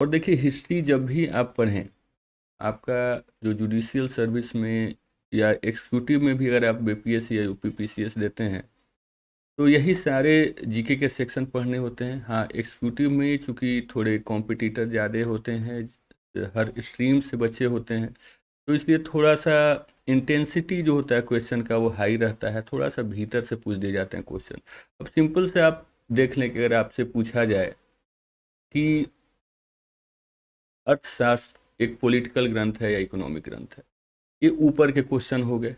और देखिए हिस्ट्री जब भी आप पढ़ें, आपका जो जुडिशियल सर्विस में या एग्जीक्यूटिव में भी अगर आप बीपीएससी या यूपीपीसीएस देते हैं तो यही सारे जीके के सेक्शन पढ़ने होते हैं। हाँ, एग्जीक्यूटिव में चूँकि थोड़े कॉम्पिटिटर ज़्यादा होते हैं, हर स्ट्रीम से बच्चे होते हैं, तो इसलिए थोड़ा सा इंटेंसिटी जो होता है क्वेश्चन का वो हाई रहता है, थोड़ा सा भीतर से पूछ दिए जाते हैं क्वेश्चन। अब सिंपल से आप देख लें कि अगर आपसे पूछा जाए कि अर्थशास्त्र एक पॉलिटिकल ग्रंथ है या इकोनॉमिक ग्रंथ है, ये ऊपर के क्वेश्चन हो गए।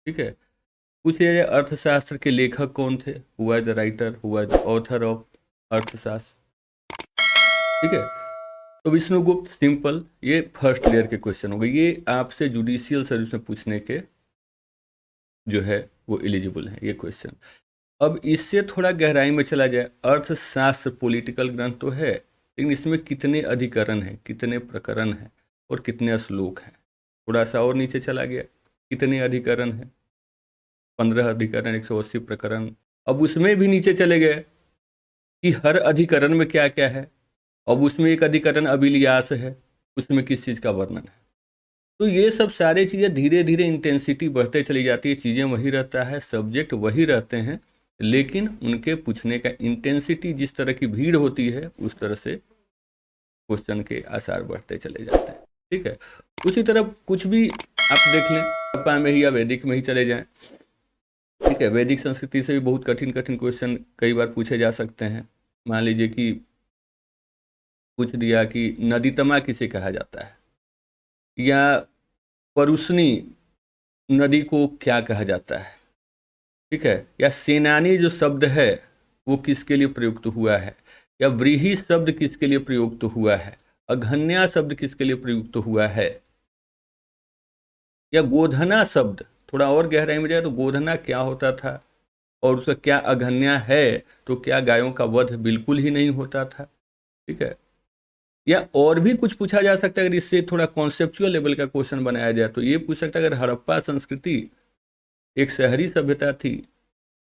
ठीक है, पूछिए जाए अर्थशास्त्र के लेखक कौन थे, हुआ द राइटर, हुआ द ऑथर ऑफ अर्थशास्त्र। ठीक है, तो विष्णुगुप्त, सिंपल, ये फर्स्ट लेयर के क्वेश्चन हो गए, ये आपसे जुडिशियल सर्विस में पूछने के जो है वो एलिजिबल है ये क्वेश्चन। अब इससे थोड़ा गहराई में चला जाए, अर्थशास्त्र पॉलिटिकल ग्रंथ तो है, लेकिन इसमें कितने अधिकरण हैं, कितने प्रकरण हैं और कितने श्लोक हैं। थोड़ा सा और नीचे चला गया, कितने अधिकरण हैं, 15 अधिकरण, 180 प्रकरण। अब उसमें भी नीचे चले गए कि हर अधिकरण में क्या क्या है। अब उसमें एक अधिकरण अभिलियास है, उसमें किस चीज़ का वर्णन है। तो ये सब सारी चीज़ें धीरे धीरे इंटेंसिटी बढ़ते चली जाती है, चीज़ें वही रहता है, सब्जेक्ट वही रहते हैं, लेकिन उनके पूछने का इंटेंसिटी, जिस तरह की भीड़ होती है उस तरह से क्वेश्चन के आसार बढ़ते चले जाते हैं। ठीक है, उसी तरह कुछ भी आप देख लें, हड़प्पा में ही या वैदिक में ही चले जाएं। ठीक है, वैदिक संस्कृति से भी बहुत कठिन कठिन क्वेश्चन कई बार पूछे जा सकते हैं। मान लीजिए कि पूछ दिया कि नदीतमा किसे कहा जाता है, या परुष्णी नदी को क्या कहा जाता है। ठीक है, या सेनानी जो शब्द है वो किसके लिए प्रयुक्त हुआ है, या व्रीहि शब्द किसके लिए प्रयुक्त हुआ है, अघन्या शब्द किसके लिए प्रयुक्त हुआ है, या गोधना शब्द, थोड़ा और गहराई में जाए तो गोधना क्या होता था और उसका क्या अघन्या है, तो क्या गायों का वध बिल्कुल ही नहीं होता था। ठीक है, या और भी कुछ पूछा जा सकता है। अगर इससे थोड़ा कॉन्सेप्चुअल लेवल का क्वेश्चन बनाया जाए तो ये पूछ सकता है, अगर हड़प्पा संस्कृति एक शहरी सभ्यता थी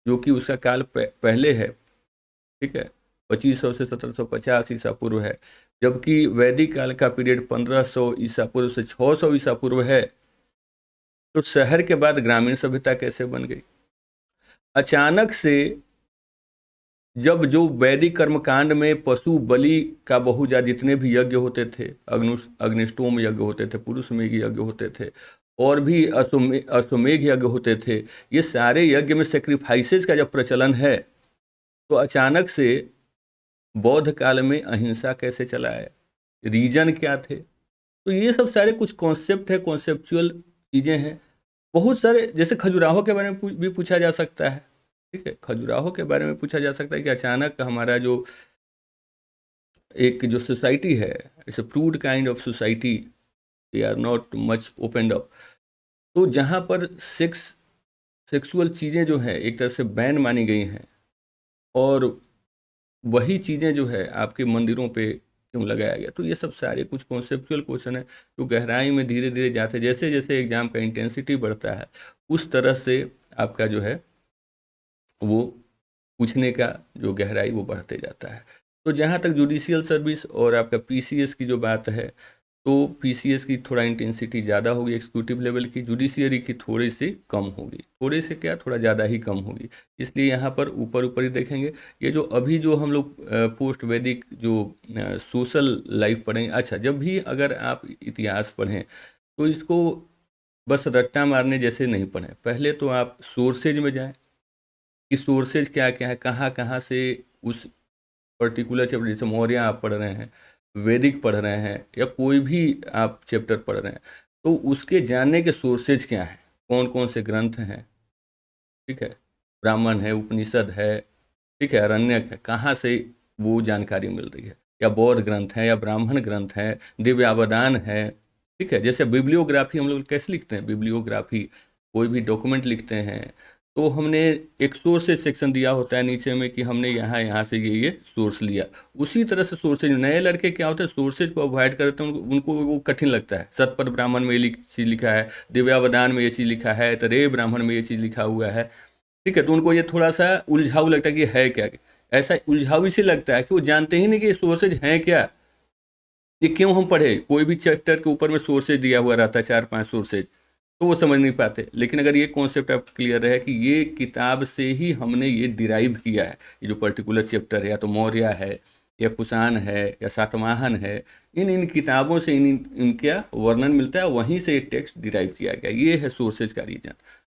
जो कि उसका काल पहले है, ठीक है, 2500 से 1750 ईसा पूर्व है, जबकि वैदिक काल का पीरियड 1500 ईसा पूर्व से 600 ईसा पूर्व है, तो शहर के बाद ग्रामीण सभ्यता कैसे बन गई। अचानक से जब जो वैदिक कर्मकांड में पशु बलि का बहुत ज्यादा, जितने भी यज्ञ होते थे, अग्निष्टोम यज्ञ होते थे, पुरुष मेघ यज्ञ होते थे, और भी अश्वमेघ यज्ञ होते थे, ये सारे यज्ञ में सेक्रीफाइसेस का जब प्रचलन है, तो अचानक से बौद्ध काल में अहिंसा कैसे चला है, रीजन क्या थे। तो ये सब सारे कुछ कॉन्सेप्ट है, कॉन्सेप्चुअल चीज़ें हैं। बहुत सारे, जैसे खजुराहो के बारे में भी पूछा जा सकता है। ठीक है, खजुराहो के बारे में पूछा जा सकता है कि अचानक हमारा जो एक जो सोसाइटी है, it's a prude kind of society, they are not much opened up, तो जहाँ पर सेक्सुअल चीज़ें जो है एक तरह से बैन मानी गई हैं, और वही चीज़ें जो है आपके मंदिरों पे क्यों लगाया गया। तो ये सब सारे कुछ कॉन्सेप्चुअल क्वेश्चन है जो गहराई में धीरे धीरे जाते, जैसे जैसे एग्जाम का इंटेंसिटी बढ़ता है उस तरह से आपका जो है वो पूछने का जो गहराई वो बढ़ते जाता है। तो जहाँ तक जुडिशियल सर्विस और आपका पीसीएस की जो बात है, तो पीसीएस की थोड़ा इंटेंसिटी ज़्यादा होगी एक्जीक्यूटिव लेवल की, जुडिशियरी की थोड़ी सी कम होगी, थोड़े से क्या, थोड़ा ज़्यादा ही कम होगी। इसलिए यहाँ पर ऊपर ऊपर ही देखेंगे। ये जो अभी जो हम लोग पोस्ट वैदिक जो सोशल लाइफ पढ़ेंगे, अच्छा, जब भी अगर आप इतिहास पढ़ें तो इसको बस रट्टा मारने जैसे नहीं पढ़ें, पहले तो आप सोर्सेज में जाएं कि सोर्सेज क्या क्या है, कहाँ कहाँ से उस पर्टिकुलर चैप्टर, जैसे मौर्य आप पढ़ रहे हैं, वैदिक पढ़ रहे हैं, या कोई भी आप चैप्टर पढ़ रहे हैं, तो उसके जानने के सोर्सेज क्या हैं, कौन कौन से ग्रंथ हैं। ठीक है, ब्राह्मण है, उपनिषद है, ठीक है, अरण्यक है, कहाँ से वो जानकारी मिल रही है, या बौद्ध ग्रंथ है, या ब्राह्मण ग्रंथ है, दिव्यावदान है। ठीक है, जैसे बिब्लियोग्राफी हम लोग कैसे लिखते हैं, बिब्लियोग्राफी कोई भी डॉक्यूमेंट लिखते हैं तो हमने एक सोर्सेज सेक्शन दिया होता है नीचे में कि हमने यहाँ यहाँ से ये सोर्स लिया। उसी तरह से सोर्सेज, नए लड़के क्या होते हैं सोर्सेज को अवॉइड करते हैं, उनको वो कठिन लगता है। सतपथ ब्राह्मण में ये चीज़ लिखा है, दिव्यावदान में ये चीज़ लिखा है, तरे ब्राह्मण में ये चीज़ लिखा हुआ है। ठीक है, तो उनको ये थोड़ा सा उलझाऊ लगता है कि है क्या। ऐसा उलझाऊ इसे लगता है कि वो जानते ही नहीं कि सोर्सेज हैं क्या। ये क्यों हम पढ़े, कोई भी चैप्टर के ऊपर में सोर्सेज दिया हुआ रहता है, 4-5 सोर्सेज, तो वो समझ नहीं पाते। लेकिन अगर ये कॉन्सेप्ट आप क्लियर है कि ये किताब से ही हमने ये डिराइव किया है, ये जो पर्टिकुलर चैप्टर है, या तो मौर्य है या कुषाण है या सातवाहन है, इन इन किताबों से इनका वर्णन मिलता है, वहीं से ये टेक्स्ट डिराइव किया गया, ये है सोर्सेज का रीजन।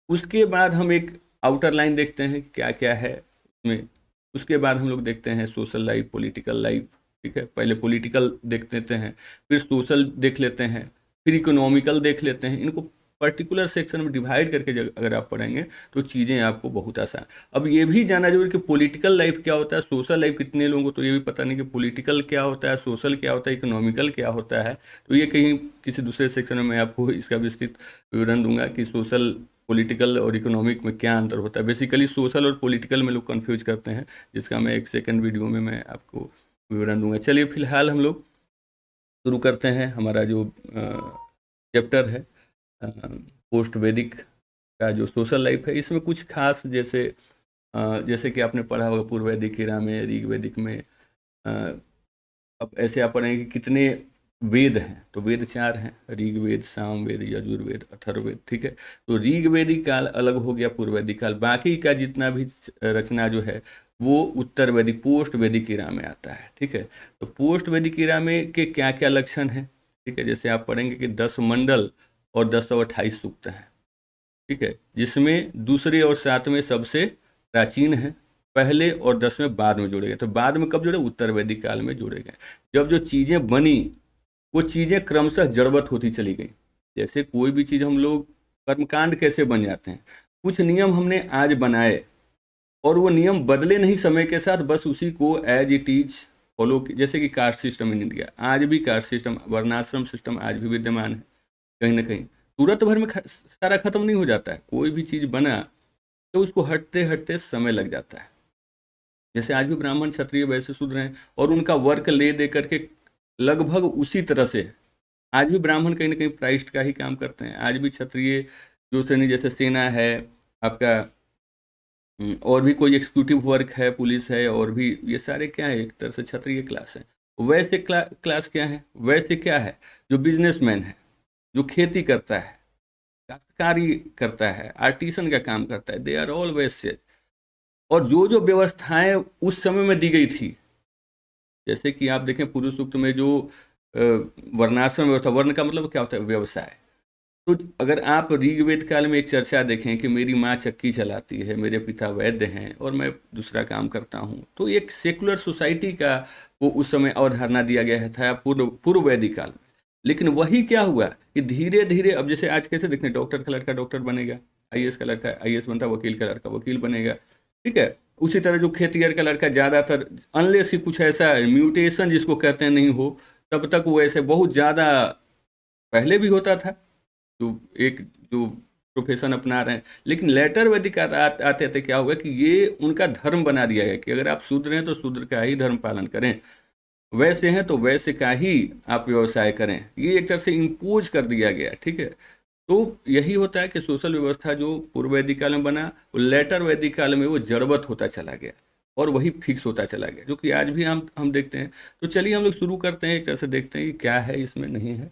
उसके बाद हम एक आउटर लाइन देखते हैं कि क्या क्या है उसमें। उसके बाद हम लोग देखते हैं सोशल लाइफ, पॉलिटिकल लाइफ, ठीक है। पहले पॉलिटिकल देख लेते हैं, फिर सोशल देख लेते हैं, फिर इकोनॉमिकल देख लेते हैं। इनको पर्टिकुलर सेक्शन में डिवाइड करके अगर आप पढ़ेंगे तो चीज़ें आपको बहुत आसान। अब ये भी जाना जरूरी कि पॉलिटिकल लाइफ क्या होता है, सोशल लाइफ, कितने लोगों को तो ये भी पता नहीं कि पॉलिटिकल क्या होता है, सोशल क्या होता है, इकोनॉमिकल क्या होता है। तो ये कहीं किसी दूसरे सेक्शन में मैं आपको इसका विस्तृत विवरण दूंगा कि सोशल, पॉलिटिकल और इकोनॉमिक में क्या अंतर होता है। बेसिकली सोशल और पॉलिटिकल में लोग कंफ्यूज करते हैं, जिसका मैं एक सेकंड वीडियो में मैं आपको विवरण दूंगा। चलिए फिलहाल हम लोग शुरू करते हैं हमारा जो चैप्टर है पोस्ट वैदिक का जो सोशल लाइफ है। इसमें कुछ खास जैसे कि आपने पढ़ा होगा पूर्व वैदिक ईरा में, ऋग वैदिक में। अ, अब ऐसे आप पढ़ेंगे कि कितने वेद हैं, तो वेद 4 हैं, ऋग वेद, साम वेद, यजुर्वेद, अथर्ववेद, ठीक है। तो ऋग वैदिक काल अलग हो गया, पूर्व वैदिक काल। बाकी का जितना भी रचना जो है वो उत्तर वैदिक, पोस्ट वैदिक ईरा में आता है, ठीक है। तो पोस्ट वैदिक ईरा में के क्या क्या लक्षण हैं, ठीक है। जैसे आप पढ़ेंगे कि 10 मंडल और 10 और 28 सूक्त हैं, ठीक है, जिसमें दूसरे और 7वें सबसे प्राचीन है, पहले और 10वें बाद में जोड़े गए। तो बाद में कब जोड़े, उत्तर वैदिक काल में जोड़े गए, जब जो चीज़ें बनी वो चीज़ें क्रमशः जड़वत होती चली गई। जैसे कोई भी चीज़ हम लोग, कर्मकांड कैसे बन जाते हैं, कुछ नियम हमने आज बनाए और वो नियम बदले नहीं समय के साथ, बस उसी को एज इट इज फॉलो। जैसे कि कास्ट सिस्टम इन इंडिया, आज भी कास्ट सिस्टम, वर्णाश्रम सिस्टम आज भी विद्यमान है। कहीं ना कहीं तुरंत भर में सारा खत्म नहीं हो जाता है, कोई भी चीज़ बना तो उसको हटते हटते समय लग जाता है। जैसे आज भी ब्राह्मण क्षत्रिय वैसे शूद्र हैं और उनका वर्क ले दे करके लगभग उसी तरह से है। आज भी ब्राह्मण कहीं ना कहीं प्राइस्ट का ही काम करते हैं, आज भी क्षत्रिय जो सैनिक जैसे सेना है आपका, और भी कोई एग्जीक्यूटिव वर्क है, पुलिस है, और भी ये सारे क्या है, एक तरह से क्षत्रिय क्लास है। वैसे क्लास क्या है, वैसे क्या है, जो बिजनेसमैन है, जो खेती करता है, काश्तकारी करता है, आर्टिसन का काम करता है, दे आर ऑल वैसे। और जो जो व्यवस्थाएं उस समय में दी गई थी, जैसे कि आप देखें पुरुष सूक्त में जो वर्णाश्रम व्यवस्था, वर्ण का मतलब क्या होता है, व्यवसाय। तो अगर आप ऋग्वेद काल में एक चर्चा देखें कि मेरी माँ चक्की चलाती है, मेरे पिता वैद्य हैं और मैं दूसरा काम करता हूँ, तो एक सेकुलर सोसाइटी का वो उस समय अवधारणा दिया गया था पूर्व वैदिक काल में। लेकिन वही क्या हुआ कि धीरे धीरे, अब जैसे आज कैसे देखते हैं, डॉक्टर का लड़का डॉक्टर बनेगा, आईएएस का लड़का आईएएस बनता, वकील का लड़का वकील बनेगा, ठीक है। उसी तरह जो खेतिहर का लड़का ज़्यादातर, अनलेस ही कुछ ऐसा म्यूटेशन जिसको कहते हैं नहीं हो, तब तक वो ऐसे बहुत ज़्यादा पहले भी होता था जो एक जो प्रोफेशन अपना रहे हैं। लेकिन लेटर वैदिक आते आते क्या हुआ कि ये उनका धर्म बना दिया गया कि अगर आप शूद्र हैं तो शूद्र का ही धर्म पालन करें, वैसे हैं तो वैसे का ही आप व्यवसाय करें। ये एक तरह से इम्पोज कर दिया गया, ठीक है। तो यही होता है कि सोशल व्यवस्था जो पूर्व वैदिक काल में बना, वो लेटर वैदिक काल में वो जड़वत होता चला गया और वही फिक्स होता चला गया, जो कि आज भी हम देखते हैं। तो चलिए हम लोग शुरू करते हैं, एक तरह से देखते हैं कि क्या है इसमें नहीं है।